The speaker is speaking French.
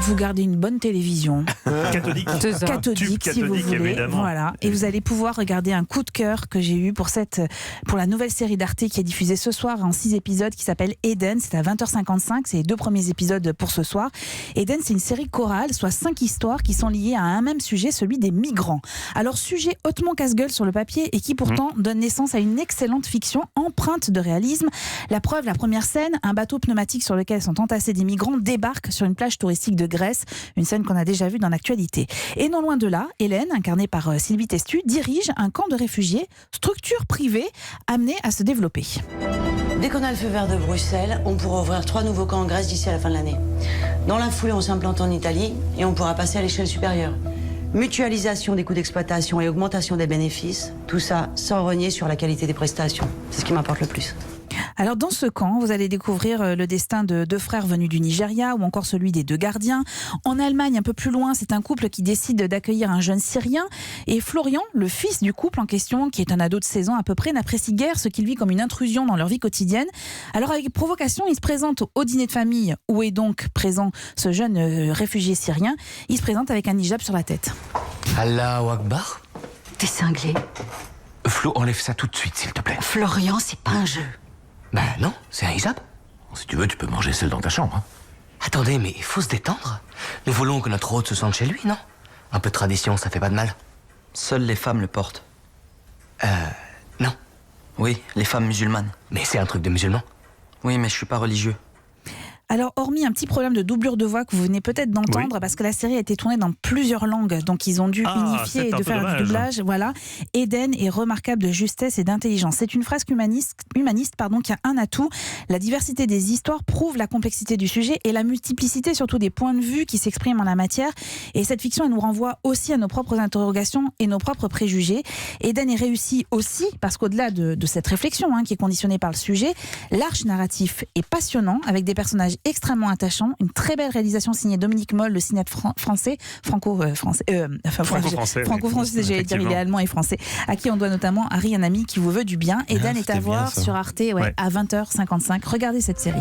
vous gardez une bonne télévision. Catholique. Catholique, si vous voulez. Évidemment. Voilà. Et vous allez pouvoir regarder un coup de cœur que j'ai eu pour la nouvelle série d'Arte qui est diffusée ce soir en 6 épisodes qui s'appelle Eden. C'est à 20h55. C'est les 2 premiers épisodes pour ce soir. Eden, c'est une série chorale, soit 5 histoires qui sont liées à un même sujet, celui des migrants. Alors, sujet hautement casse-gueule sur le papier et qui pourtant donne naissance à une excellente fiction empreinte de réalisme. La preuve, la première scène, un bateau pneumatique sur lequel sont entassés des migrants débarque sur une plage touristique de Grèce, une scène qu'on a déjà vue dans l'actualité. Et non loin de là, Hélène, incarnée par Sylvie Testu, dirige un camp de réfugiés, structure privée amenée à se développer. Dès qu'on a le feu vert de Bruxelles, on pourra ouvrir 3 nouveaux camps en Grèce d'ici à la fin de l'année. Dans la foulée, on s'implante en Italie et on pourra passer à l'échelle supérieure. Mutualisation des coûts d'exploitation et augmentation des bénéfices, tout ça sans renier sur la qualité des prestations. C'est ce qui m'importe le plus. Alors dans ce camp, vous allez découvrir le destin de 2 frères venus du Nigeria ou encore celui des 2 gardiens. En Allemagne, un peu plus loin, c'est un couple qui décide d'accueillir un jeune Syrien. Et Florian, le fils du couple en question, qui est un ado de 16 ans à peu près, n'apprécie guère ce qu'il vit comme une intrusion dans leur vie quotidienne. Alors avec provocation, il se présente au dîner de famille où est donc présent ce jeune réfugié syrien. Il se présente avec un hijab sur la tête. Allahu Akbar. T'es cinglé. Flo, enlève ça tout de suite, s'il te plaît. Florian, c'est pas un jeu. Ben non, c'est un hijab. Si tu veux, tu peux manger seul dans ta chambre. Attendez, mais il faut se détendre. Nous voulons que notre hôte se sente chez lui, non? Un peu de tradition, ça fait pas de mal. Seules les femmes le portent. Non. Oui, les femmes musulmanes. Mais c'est un truc de musulman. Oui, mais je suis pas religieux. Alors, hormis un petit problème de doublure de voix que vous venez peut-être d'entendre, parce que la série a été tournée dans plusieurs langues, donc ils ont dû unifier et de faire du doublage. Voilà. Eden est remarquable de justesse et d'intelligence. C'est une fresque humaniste qui a un atout. La diversité des histoires prouve la complexité du sujet et la multiplicité surtout des points de vue qui s'expriment en la matière. Et cette fiction, elle nous renvoie aussi à nos propres interrogations et nos propres préjugés. Eden est réussi aussi parce qu'au-delà de cette réflexion qui est conditionnée par le sujet, l'arche narratif est passionnant avec des personnages extrêmement attachant, une très belle réalisation signée Dominique Moll, le cinéaste français, franco-français, j'allais dire, il est allemand et français, à qui on doit notamment Harry, un ami qui vous veut du bien. Eden est à voir sur Arte à 20h55. Regardez cette série.